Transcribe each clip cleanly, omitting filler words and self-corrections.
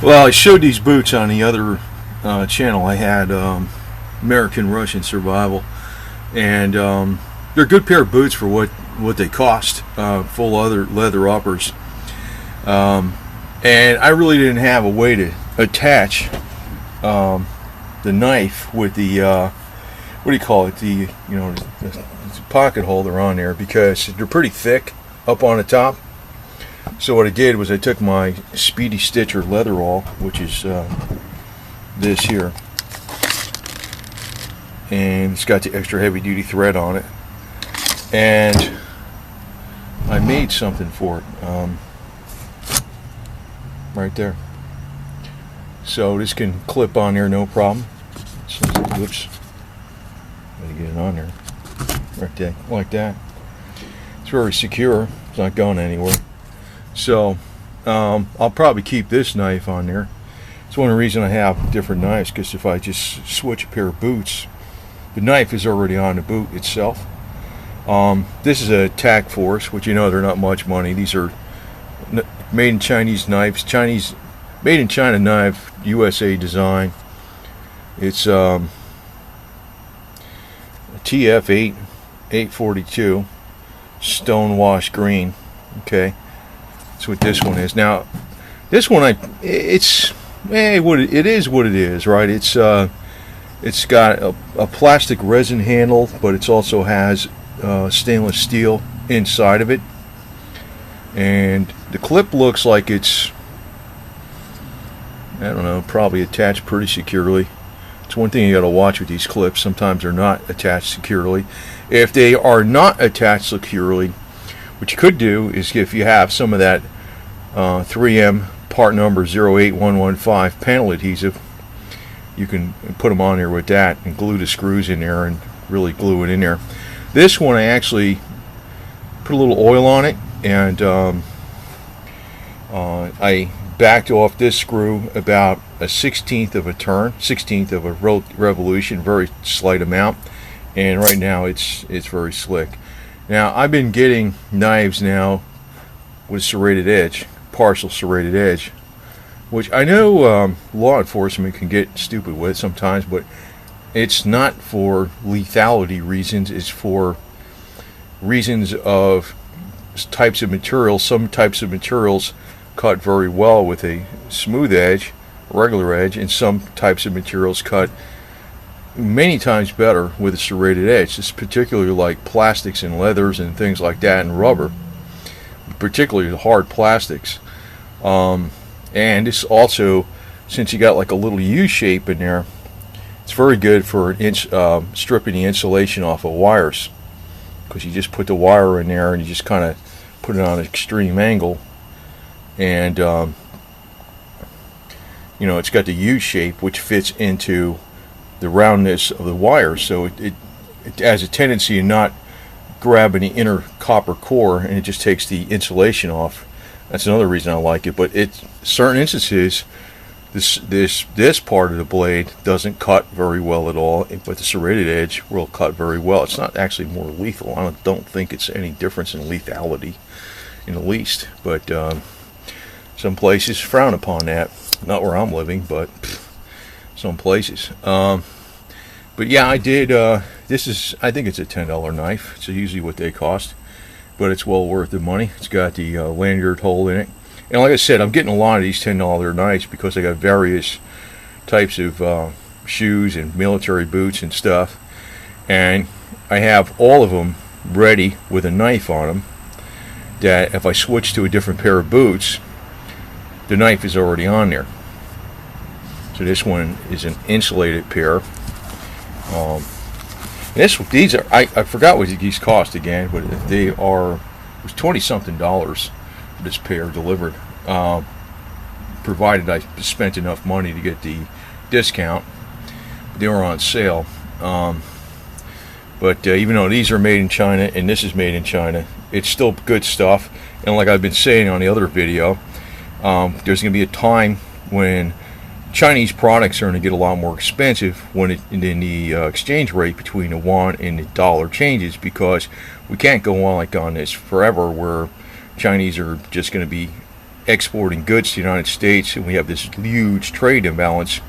Well, I showed these boots on the other channel. I had American Russian Survival, and they're a good pair of boots for what they cost. Full leather uppers, and I really didn't have a way to attach the knife with the what do you call it? The the pocket holder on there, because they're pretty thick up on the top. So what I did was I took my Speedy Stitcher leather awl, which is this here, and it's got the extra heavy duty thread on it, and I made something for it right there. So this can clip on there, no problem. Whoops, gotta get it on there right there, like that. It's very secure. It's not going anywhere. So I'll probably keep this knife on there. It's one of the reasons I have different knives, because if I just switch a pair of boots, the knife is already on the boot itself. This is a Tac-Force, which they're not much money. These are made in Chinese knives, made in China knife, USA design. It's TF8 842 stonewash green. Okay, that's what this one is. Now, this one, it is what it is, right? It's got a plastic resin handle, but it also has stainless steel inside of it, and the clip looks like it's, I don't know, probably attached pretty securely. It's one thing you got to watch with these clips. Sometimes they're not attached securely. If they are not attached securely, what you could do is, if you have some of that 3M part number 08115 panel adhesive, you can put them on there with that and glue the screws in there and really glue it in there. This one, I actually put a little oil on it, and I backed off this screw about a 1/16 of a turn, 1/16 of a revolution, very slight amount, and right now it's very slick. Now, I've been getting knives now with serrated edge, partial serrated edge, which I know law enforcement can get stupid with sometimes, but it's not for lethality reasons. It's for reasons of types of materials. Some types of materials cut very well with a smooth edge, regular edge, and some types of materials cut many times better with a serrated edge. It's particularly like plastics and leathers and things like that, and rubber, particularly the hard plastics. And this also, since you got like a little U shape in there, it's very good for stripping the insulation off of wires, because you just put the wire in there and you just kind of put it on an extreme angle, and it's got the U shape, which fits into the roundness of the wire, so it has a tendency to not grab in the inner copper core, and it just takes the insulation off. That's another reason I like it. But certain instances, this part of the blade doesn't cut very well at all, but the serrated edge will cut very well. It's not actually more lethal. I don't think it's any difference in lethality in the least, but some places frown upon that. Not where I'm living, but some places. But yeah, I did. I think it's a $10 knife. It's usually what they cost, but it's well worth the money. It's got the lanyard hole in it, and like I said, I'm getting a lot of these $10 knives because I got various types of shoes and military boots and stuff, and I have all of them ready with a knife on them, that if I switch to a different pair of boots, the knife is already on there. So this one is an insulated pair. These are, I forgot what these cost again, but they are, it was $20-something for this pair delivered, provided I spent enough money to get the discount. They were on sale. But even though these are made in China and this is made in China, it's still good stuff. And like I've been saying on the other video, there's going to be a time when Chinese products are going to get a lot more expensive when the exchange rate between the yuan and the dollar changes, because we can't go on like on this forever, where Chinese are just going to be exporting goods to the United States, and we have this huge trade imbalance.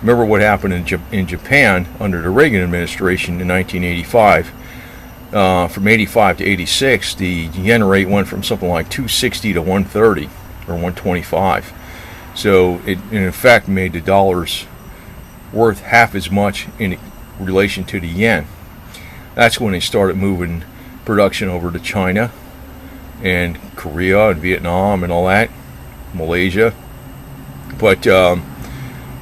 Remember what happened in Japan under the Reagan administration in 1985. From 85 to 86, the yen rate went from something like 260 to 130 or 125. So it in effect made the dollars worth half as much in relation to the yen. That's when they started moving production over to China and Korea and Vietnam and all that, Malaysia. But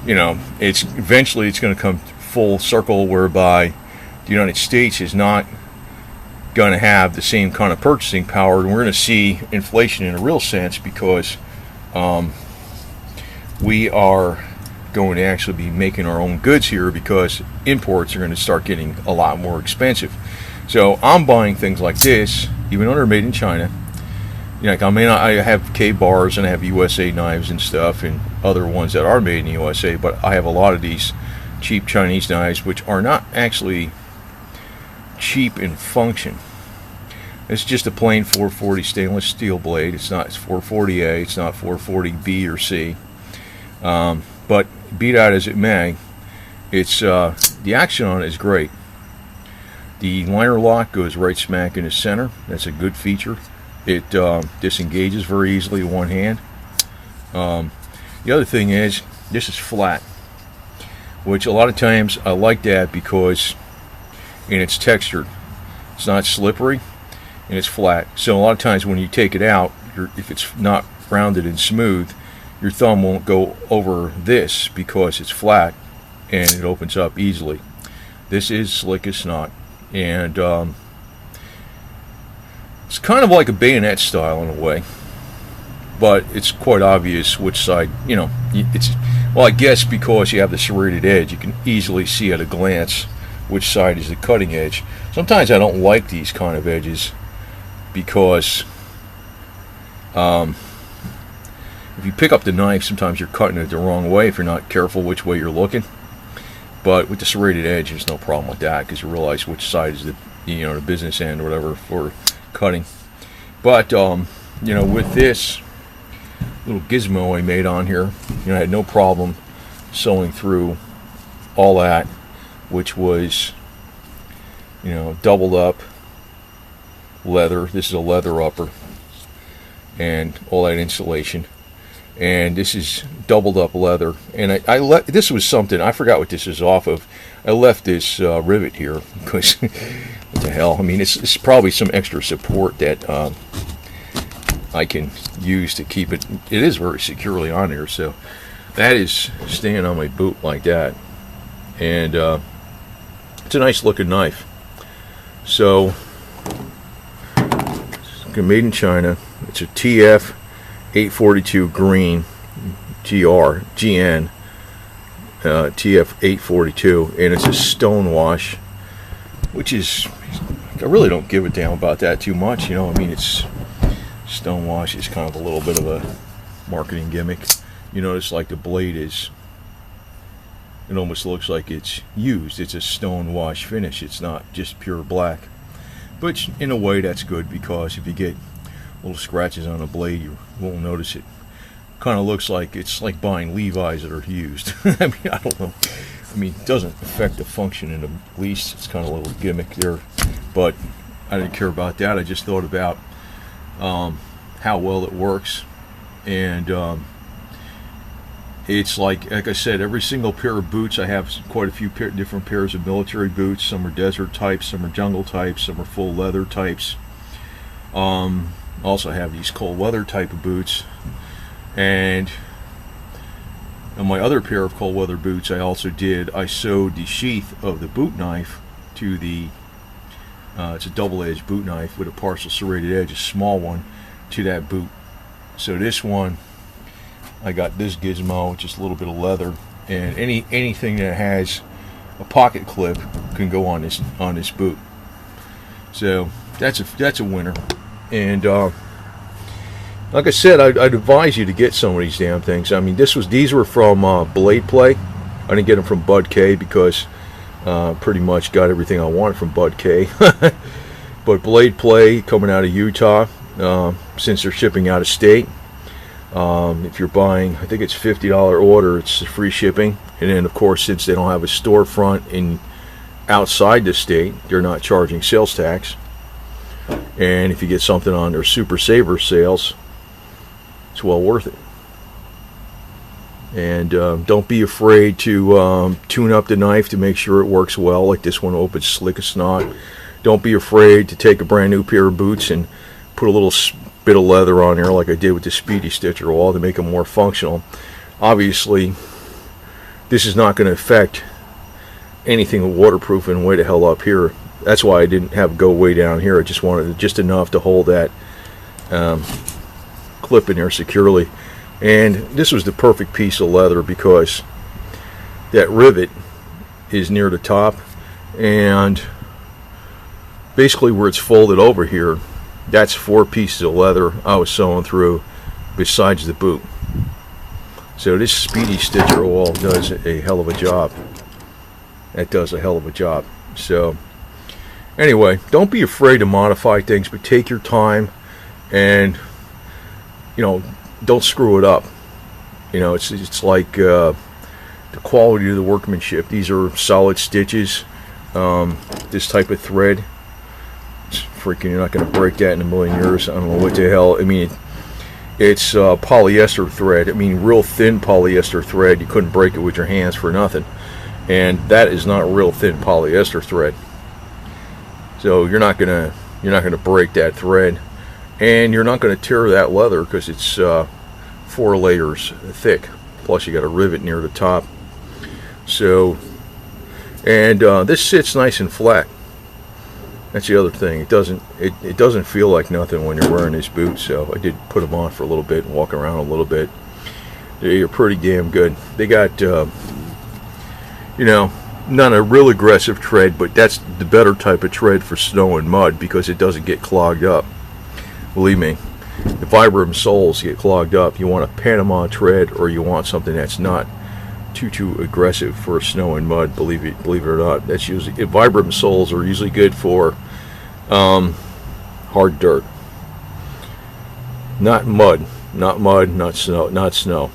you know, it's eventually it's going to come full circle whereby the United States is not going to have the same kind of purchasing power, and we're going to see inflation in a real sense, because we are going to actually be making our own goods here, because imports are going to start getting a lot more expensive. So I'm buying things like this, even though they're made in China. You know, like, I mean, I have KABARS and I have USA knives and stuff, and other ones that are made in the USA, but I have a lot of these cheap Chinese knives which are not actually cheap in function. It's just a plain 440 stainless steel blade. It's 440A, it's not 440B or C. But be that as it may, it's the action on it is great. The liner lock goes right smack in the center. That's a good feature. It disengages very easily with one hand. The other thing is, this is flat, which a lot of times I like that because it's textured. It's not slippery, and it's flat. So a lot of times when you take it out, if it's not rounded and smooth, your thumb won't go over this because it's flat and it opens up easily. This is slick as snot, and it's kind of like a bayonet style in a way, but it's quite obvious which side, you know, it's, well, I guess because you have the serrated edge, you can easily see at a glance which side is the cutting edge. Sometimes I don't like these kind of edges because if you pick up the knife, sometimes you're cutting it the wrong way if you're not careful which way you're looking. But with the serrated edge, there's no problem with that, because you realize which side is the, you know, the business end or whatever for cutting. But you know, with this little gizmo I made on here, you know, I had no problem sewing through all that, which was, you know, doubled up leather. This is a leather upper and all that insulation, and this is doubled up leather. And this was something I forgot what this is off of. I left this rivet here because what the hell, I mean, it's probably some extra support that I can use to keep it. It is very securely on there, so that is staying on my boot like that. And it's a nice looking knife. So it's made in China. It's a TF 842 green GN TF 842, and it's a stonewash, which is, I really don't give a damn about that too much, you know. I mean, it's stonewash is kind of a little bit of a marketing gimmick. You notice, like, the blade is, it almost looks like it's used. It's a stonewash finish. It's not just pure black. But in a way, that's good, because if you get little scratches on the blade, you won't notice it. Kind of looks like it's like buying Levi's that are used. I mean, I don't know. I mean, it doesn't affect the function in the least. It's kind of a little gimmick there, but I didn't care about that. I just thought about how well it works, and it's like I said, every single pair of boots, I have quite a few different pairs of military boots. Some are desert types, some are jungle types, some are full leather types. Also have these cold weather type of boots, and on my other pair of cold weather boots, I sewed the sheath of the boot knife to the it's a double-edged boot knife with a partial serrated edge, a small one, to that boot. So this one, I got this gizmo, just a little bit of leather, and anything that has a pocket clip can go on this boot. So that's a winner. And like I said, I'd advise you to get some of these damn things. I mean, these were from Blade Play. I didn't get them from Bud K because pretty much got everything I wanted from Bud K. But Blade Play, coming out of Utah, since they're shipping out of state, If you're buying, I think it's $50 order, it's free shipping. And then of course, since they don't have a storefront in outside the state, they're not charging sales tax. And if you get something on their Super Saver sales, it's well worth it. And don't be afraid to tune up the knife to make sure it works well, like this one opens slick as snot. Don't be afraid to take a brand new pair of boots and put a little bit of leather on there, like I did with the Speedy Stitcher wall, to make them more functional. Obviously, this is not going to affect anything waterproofing way the hell up here. That's why I didn't have it go way down here. I just wanted just enough to hold that clip in there securely. And this was the perfect piece of leather because that rivet is near the top, and basically where it's folded over here, that's 4 pieces of leather I was sewing through besides the boot. So this Speedy Stitcher wall does a hell of a job. That does a hell of a job. So anyway, don't be afraid to modify things, but take your time and, you know, don't screw it up. You know, it's like the quality of the workmanship. These are solid stitches. This type of thread, it's freaking, you're not going to break that in a million years. I don't know what the hell. I mean, it's polyester thread. I mean, real thin polyester thread. You couldn't break it with your hands for nothing. And that is not real thin polyester thread. So you're not gonna break that thread. And you're not going to tear that leather because it's 4 layers thick. Plus you got a rivet near the top. So, and this sits nice and flat. That's the other thing. It doesn't feel like nothing when you're wearing these boots. So I did put them on for a little bit and walk around a little bit. They're pretty damn good. They got, you know, not a real aggressive tread, but that's the better type of tread for snow and mud because it doesn't get clogged up. Believe me, the Vibram soles get clogged up. You want a Panama tread, or you want something that's not too aggressive for snow and mud. Believe it or not, that's usually Vibram soles are usually good for hard dirt, not mud, not snow.